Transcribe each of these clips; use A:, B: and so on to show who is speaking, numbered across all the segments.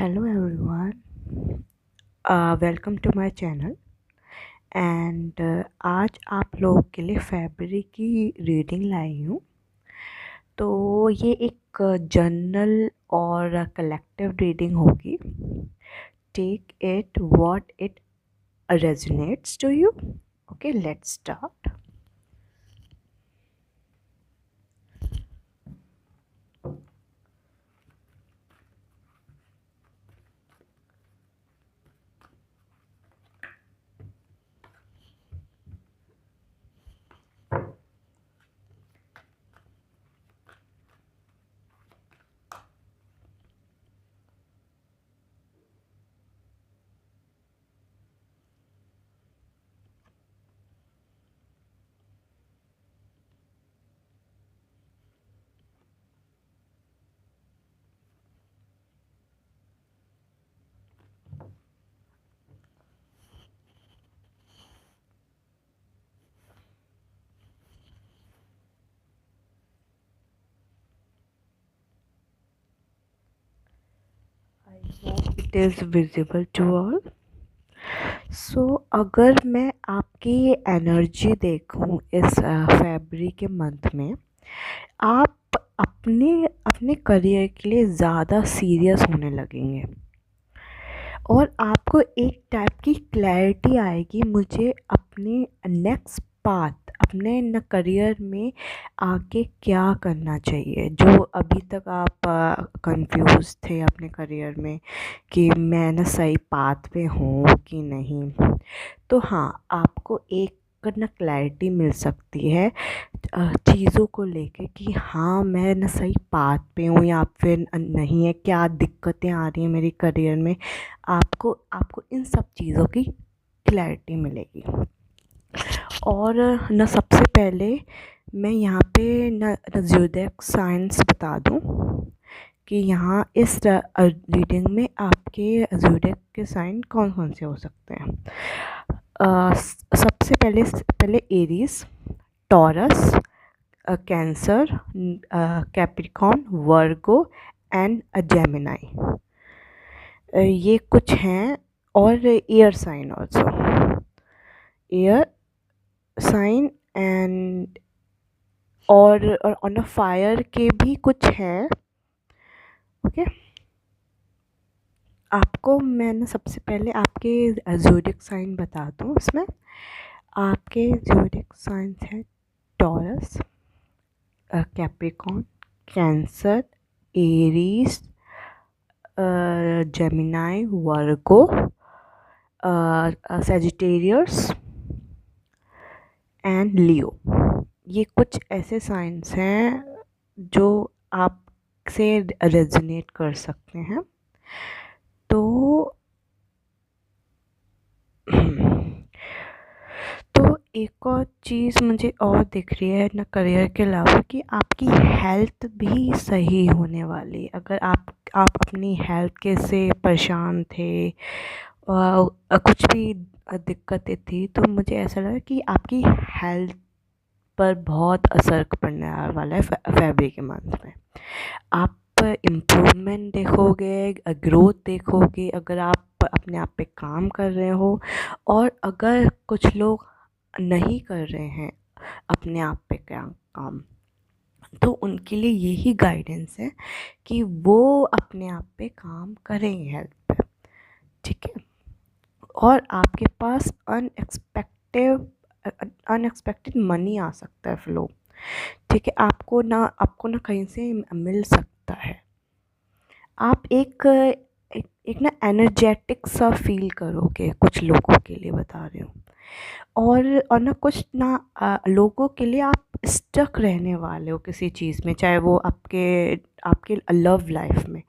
A: Hello everyone, welcome to my channel and आज आप लोगों के लिए फैब्रिक की रीडिंग लाई हूँ। तो ये एक जर्नल और कलेक्टिव रीडिंग होगी। Take it what it resonates to you. Okay, let's start. I hope it is visible to all. So अगर मैं आपकी एनर्जी देखूं इस फैब्रिक के मंथ में, आप अपने अपने करियर के लिए ज़्यादा सीरियस होने लगेंगे और आपको एक टाइप की क्लैरिटी आएगी, मुझे अपने नेक्स्ट पाथ, अपने न करियर में आगे क्या करना चाहिए। जो अभी तक आप कंफ्यूज थे अपने करियर में कि मैं न सही पाथ पे हूँ कि नहीं, तो हाँ, आपको एक न क्लैरिटी मिल सकती है चीज़ों को लेके कि हाँ, मैं न सही पाथ पे हूँ या फिर नहीं है, क्या दिक्कतें आ रही हैं मेरे करियर में। आपको आपको इन सब चीज़ों की क्लैरिटी मिलेगी। और न सबसे पहले मैं यहाँ पे न ज़ोडिएक साइंस बता दूँ कि यहाँ इस रीडिंग में आपके ज़ोडिएक के साइन कौन कौन से हो सकते हैं। सबसे पहले Aries, Taurus, Cancer, Capricorn, Virgo and Gemini, ये कुछ हैं। और air sign also, air sign and और ऑन फायर के भी कुछ हैं। ओके, आपको मैंने सबसे पहले आपके ज़ोडिएक साइन बता दूँ। इसमें आपके ज़ोडिएक साइंस हैं Taurus, Capricorn, Cancer, Aries, Gemini, Virgo, Sagittarius and Leo. ये कुछ ऐसे साइंस हैं जो आपसे रेजोनेट कर सकते हैं। तो तो एक और चीज़ मुझे और दिख रही है ना करियर के अलावा, कि आपकी हेल्थ भी सही होने वाली। अगर आप अपनी हेल्थ के से परेशान थे कुछ भी दिक्कतें थी, तो मुझे ऐसा लगा कि आपकी हेल्थ पर बहुत असर पड़ने वाला है फैब्रिक के मंथ में। आप इम्प्रूवमेंट देखोगे, ग्रोथ देखोगे अगर आप अपने आप पे काम कर रहे हो। और अगर कुछ लोग नहीं कर रहे हैं अपने आप पे क्या काम, तो उनके लिए यही गाइडेंस है कि वो अपने आप पे काम करें हेल्थ पे। ठीक है, और आपके पास अनएक्सपेक्टेड मनी आ सकता है फ्लो। ठीक है, आपको ना कहीं से मिल सकता है। आप एक ना एनर्जेटिक सा फील करोगे, कुछ लोगों के लिए बता रही हूँ। और ना कुछ ना लोगों के लिए आप स्टक रहने वाले हो किसी चीज़ में, चाहे वो आपके आपके लव लाइफ में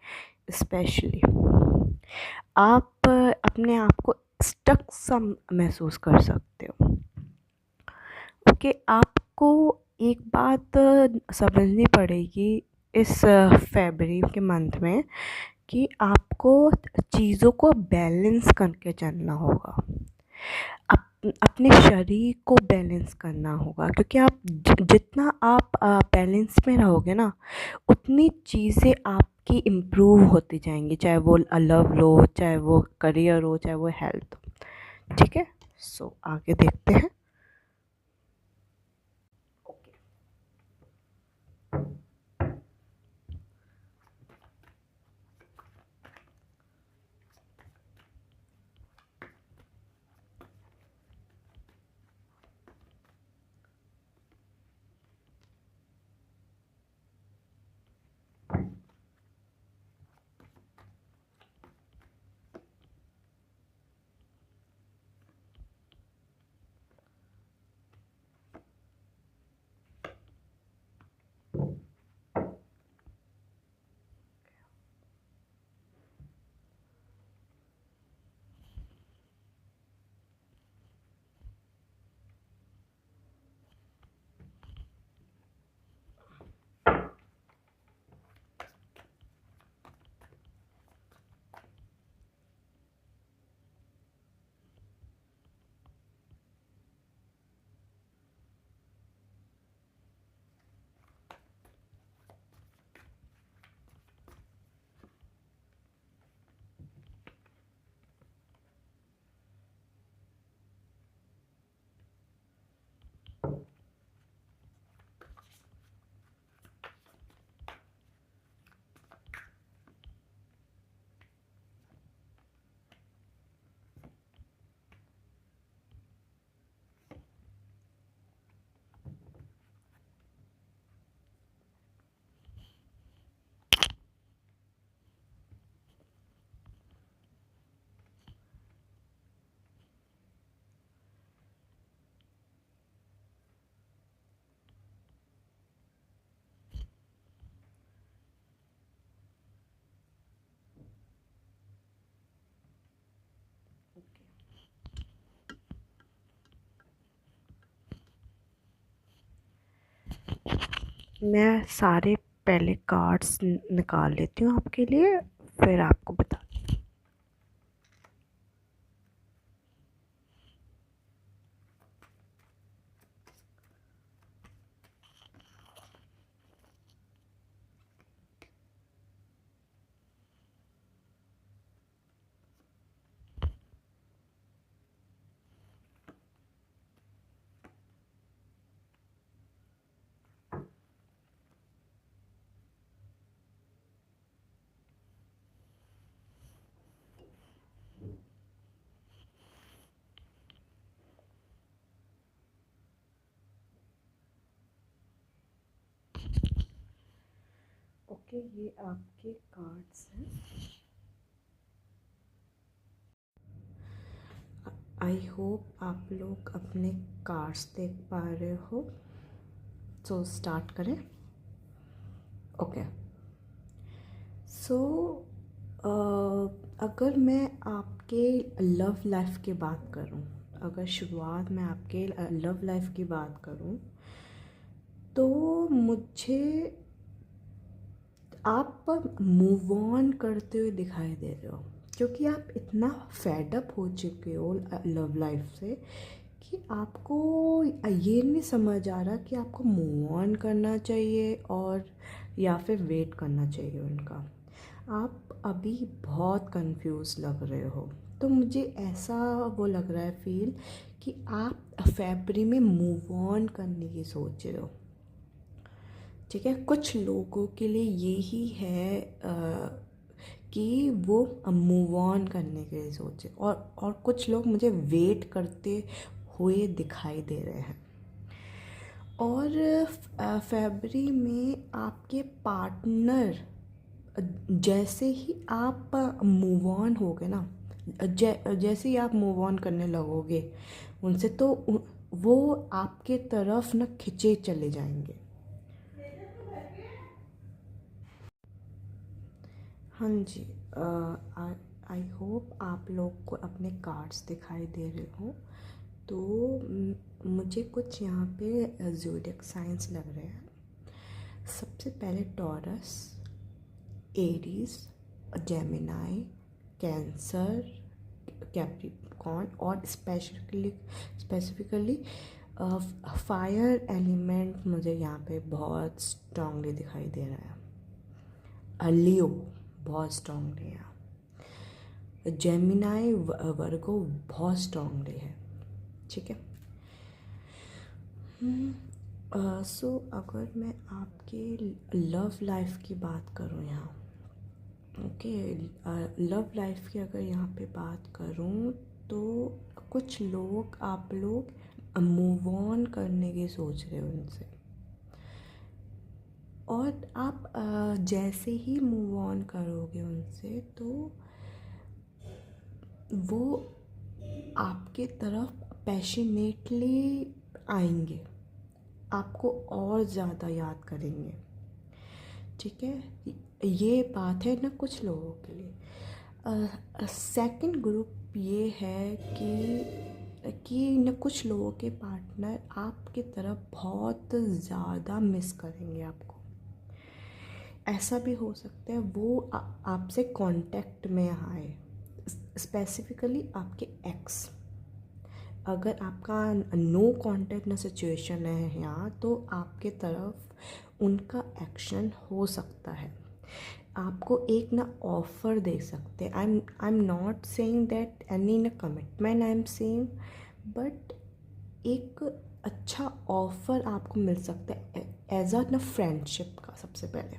A: स्पेशली आप अपने आप को स्टक सा महसूस कर सकते हो। ओके, आपको एक बात समझनी पड़ेगी इस फरवरी के मंथ में, कि आपको चीज़ों को बैलेंस करके चलना होगा। अपने शरीर को बैलेंस करना होगा, क्योंकि आप जितना आप बैलेंस में रहोगे ना, उतनी चीज़ें आपकी इम्प्रूव होती जाएंगी, चाहे वो लव लो, चाहे वो करियर हो, चाहे वो हेल्थ हो। ठीक है, सो आगे देखते हैं। मैं सारे पहले कार्ड्स निकाल लेती हूँ आपके लिए, फिर आपको बता। ओके, ये आपके कार्ड्स हैं। आई होप आप लोग अपने कार्ड्स देख पा रहे हो। सो स्टार्ट करें। ओके, सो अगर मैं आपके लव लाइफ की बात करूं, अगर शुरुआत में आपके लव लाइफ की बात करूं, तो मुझे आप मूव ऑन करते हुए दिखाई दे रहे हो, क्योंकि आप इतना फेड अप हो चुके हो लव लाइफ से कि आपको ये नहीं समझ आ रहा कि आपको मूव ऑन करना चाहिए और या फिर वेट करना चाहिए उनका। आप अभी बहुत कंफ्यूज लग रहे हो, तो मुझे ऐसा वो लग रहा है फील कि आप फरवरी में मूव ऑन करने की सोच रहे हो। ठीक है, कुछ लोगों के लिए यही है कि वो मूव ऑन करने के लिए सोचे, और कुछ लोग मुझे वेट करते हुए दिखाई दे रहे हैं। और फरवरी में आपके पार्टनर जैसे ही आप मूव ऑन होगे ना, जैसे ही आप मूव ऑन करने लगोगे उनसे, तो वो आपके तरफ ना खिंचे चले जाएंगे। हाँ जी, आई होप आप लोग को अपने कार्ड्स दिखाई दे रहे हो। तो मुझे कुछ यहाँ पे ज़ोडिएक साइंस लग रहे हैं। सबसे पहले taurus, Aries, Gemini, cancer, Capricorn और स्पेसिफिकली फायर एलिमेंट मुझे यहाँ पे बहुत स्ट्रांगली दिखाई दे रहा है। लियो बहुत स्ट्रांगली है, जेमिनाई वर्गो बहुत स्ट्रांगली है। ठीक है। सो अगर मैं आपके लव लाइफ की बात करूँ यहाँ, ओके, लव लाइफ की अगर यहाँ पे बात करूँ तो कुछ लोग, आप लोग मूव ऑन करने की सोच रहे हो उनसे, और आप जैसे ही मूव ऑन करोगे उनसे तो वो आपके तरफ पैशनेटली आएंगे, आपको और ज़्यादा याद करेंगे। ठीक है, ये बात है ना कुछ लोगों के लिए। सेकंड ग्रुप ये है कि न कुछ लोगों के पार्टनर आपकी तरफ बहुत ज़्यादा मिस करेंगे आपको। ऐसा भी हो सकता है वो आपसे कांटेक्ट में आए, स्पेसिफिकली आपके एक्स। अगर आपका नो कांटेक्ट न सिचुएशन है यहाँ, तो आपके तरफ उनका एक्शन हो सकता है, आपको एक ना ऑफ़र दे सकते हैं। I am not saying that any न commitment I am saying, but एक अच्छा ऑफ़र आपको मिल सकता है एज अ न फ्रेंडशिप का। सबसे पहले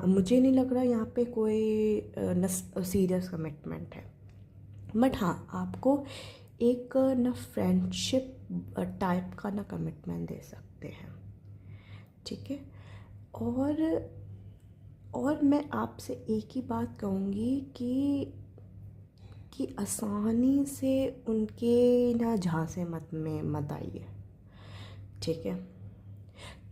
A: मुझे नहीं लग रहा यहाँ पे कोई न सीरियस कमिटमेंट है, बट हाँ आपको एक न फ्रेंडशिप टाइप का ना कमिटमेंट दे सकते हैं। ठीक है। और मैं आपसे एक ही बात कहूँगी कि आसानी से उनके ना झांसे मत आइए। ठीक है,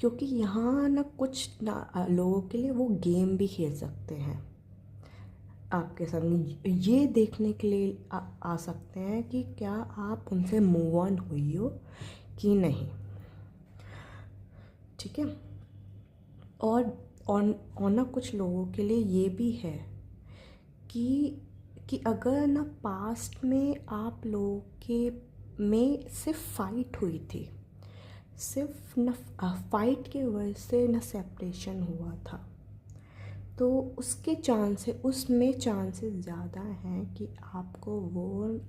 A: क्योंकि यहाँ ना कुछ ना लोगों के लिए वो गेम भी खेल सकते हैं आपके सामने, ये देखने के लिए आ सकते हैं कि क्या आप उनसे मूव ऑन हुई हो कि नहीं। ठीक है। और ना कुछ लोगों के लिए ये भी है कि अगर ना पास्ट में आप लोगों के में सिर्फ फाइट हुई थी, सिर्फ न फाइट की वजह से न सेपरेशन हुआ था, तो उसमें चांसेस ज़्यादा हैं कि आपको वो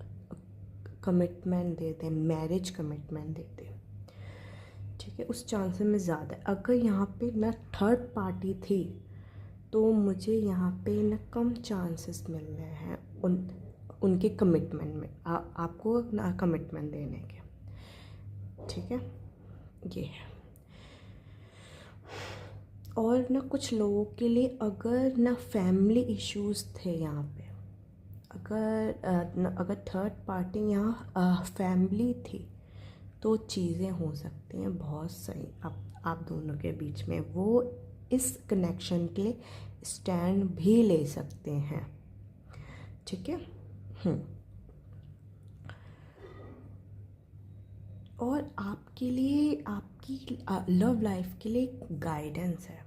A: कमिटमेंट दे दें, मैरिज कमिटमेंट दे दें। ठीक है, उस चांसेस में ज़्यादा है। अगर यहाँ पे ना थर्ड पार्टी थी तो मुझे यहाँ पे ना कम चांसेस मिल रहे हैं उनके कमिटमेंट में, आपको ना कमिटमेंट देने के। ठीक है, ये है। और ना कुछ लोगों के लिए अगर ना फैमिली इश्यूज़ थे यहाँ पे, अगर थर्ड पार्टी यहाँ फैमिली थी, तो चीज़ें हो सकती हैं बहुत सही आप दोनों के बीच में। वो इस कनेक्शन के स्टैंड भी ले सकते हैं। ठीक है। और आपके लिए, आपकी लव लाइफ के लिए गाइडेंस है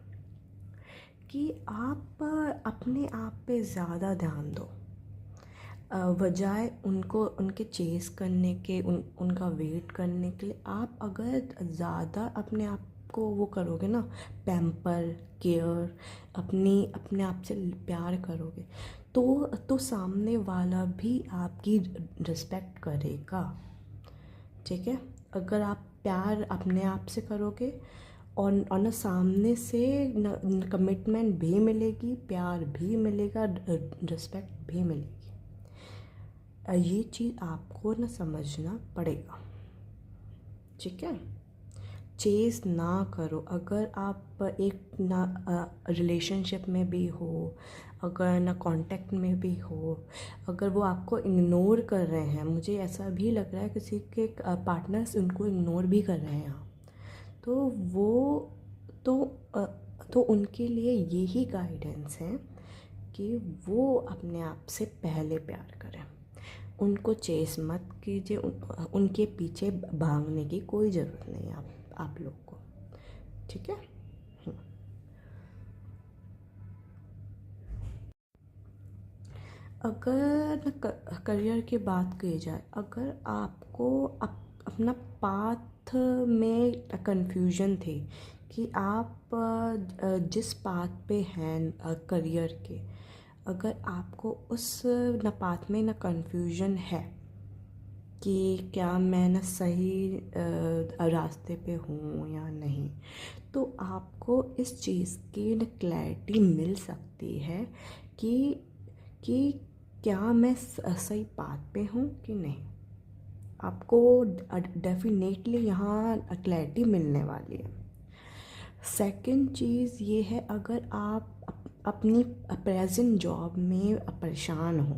A: कि आप अपने आप पे ज़्यादा ध्यान दो, बजाय उनके चेस करने के, उनका वेट करने के लिए। आप अगर ज़्यादा अपने आप को वो करोगे ना, पैम्पर केयर, अपने आप से प्यार करोगे, तो सामने वाला भी आपकी रिस्पेक्ट करेगा। ठीक है। अगर आप प्यार अपने आप से करोगे और ना सामने से न कमिटमेंट भी मिलेगी, प्यार भी मिलेगा, रिस्पेक्ट भी मिलेगी। ये चीज़ आपको ना समझना पड़ेगा। ठीक है। चेस ना करो। अगर आप एक ना रिलेशनशिप में भी हो, अगर ना कांटेक्ट में भी हो, अगर वो आपको इग्नोर कर रहे हैं, मुझे ऐसा भी लग रहा है किसी के पार्टनर्स उनको इग्नोर भी कर रहे हैं यहाँ, तो वो तो उनके लिए यही गाइडेंस है कि वो अपने आप से पहले प्यार करें। उनको चेस मत कीजिए, उनके पीछे भागने की कोई ज़रूरत नहीं है आप लोग को। ठीक है। अगर करियर की बात की जाए, अगर आपको अपना पाथ में कंफ्यूजन थी कि आप जिस पाथ पे हैं करियर के, अगर आपको उस न पाथ में न कंफ्यूजन है कि क्या मैं न सही रास्ते पे हूँ या नहीं, तो आपको इस चीज़ की न क्लैरिटी मिल सकती है कि कि क्या मैं सही पाथ पे हूँ कि नहीं। आपको डेफिनेटली यहाँ क्लैरिटी मिलने वाली है। सेकंड चीज़ ये है, अगर आप अपनी प्रेजेंट जॉब में परेशान हो,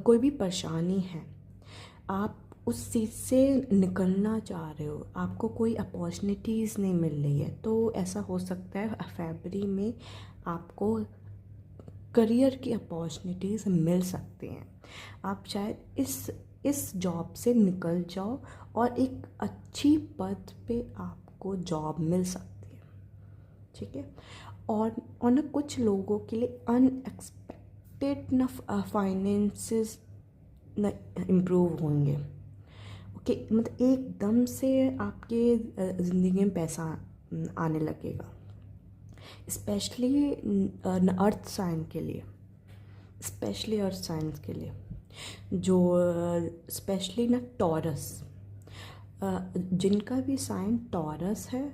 A: कोई भी परेशानी है, आप उस चीज़ से निकलना चाह रहे हो, आपको कोई अपॉर्चुनिटीज़ नहीं मिल रही है, तो ऐसा हो सकता है फरवरी में आपको करियर की अपॉर्चुनिटीज़ मिल सकती हैं। आप शायद इस जॉब से निकल जाओ और एक अच्छी पद पे आपको जॉब मिल सकती है, ठीक है। और ना कुछ लोगों के लिए अनएक्सपेक्टेड ना फाइनेंसेस ना इम्प्रूव होंगे। ओके, मतलब एकदम से आपके ज़िंदगी में पैसा आने लगेगा, स्पेशली अर्थ साइन के लिए, स्पेशली अर्थ साइंस के लिए, जो स्पेशली ना टॉरस, जिनका भी साइन टॉरस है,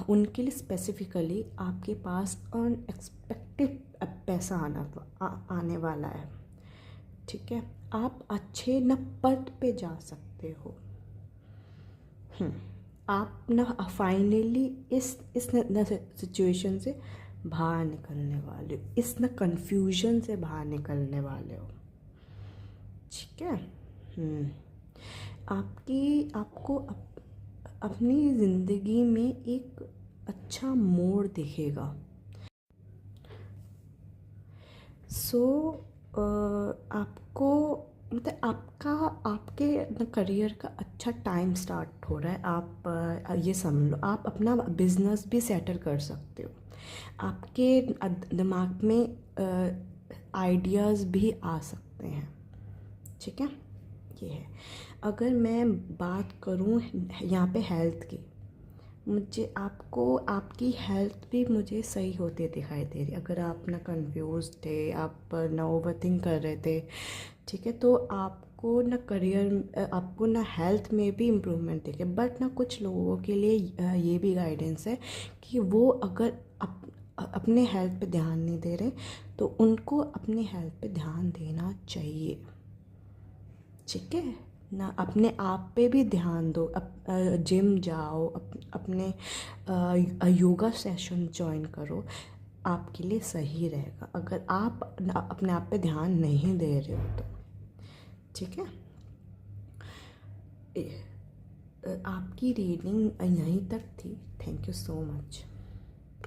A: उनके लिए स्पेसिफिकली आपके पास अनएक्सपेक्टेड पैसा आने वाला है, ठीक है। आप अच्छे न पद पे जा सकते हो। आप ना फाइनली इस सिचुएशन से बाहर निकलने वाले हो, इस न कन्फ्यूजन से बाहर निकलने वाले हो, ठीक है। आपको अपनी ज़िंदगी में एक अच्छा मोड़ दिखेगा। सो आपको मतलब आपके करियर का अच्छा टाइम स्टार्ट हो रहा है। आप ये समझ लो, आप अपना बिजनेस भी सेटल कर सकते हो, आपके दिमाग में आइडियाज़ भी आ सकते हैं, ठीक है। ये है। अगर मैं बात करूँ यहाँ पे हेल्थ की, मुझे आपकी हेल्थ भी मुझे सही होते दिखाई दे रही। अगर आप ना कंफ्यूज थे, आप ना ओवरथिंक कर रहे थे, ठीक है, तो आपको ना आपको ना हेल्थ में भी इम्प्रूवमेंट दिखे। बट ना कुछ लोगों के लिए ये भी गाइडेंस है कि वो अगर अपने हेल्थ पे ध्यान नहीं दे रहे, तो उनको अपने हेल्थ पे ध्यान देना चाहिए, ठीक है ना। अपने आप पे भी ध्यान दो, जिम जाओ, अपने योगा सेशन ज्वाइन करो, आपके लिए सही रहेगा अगर आप अपने आप पे ध्यान नहीं दे रहे हो तो, ठीक है। आपकी रीडिंग यहीं तक थी। Thank you so much.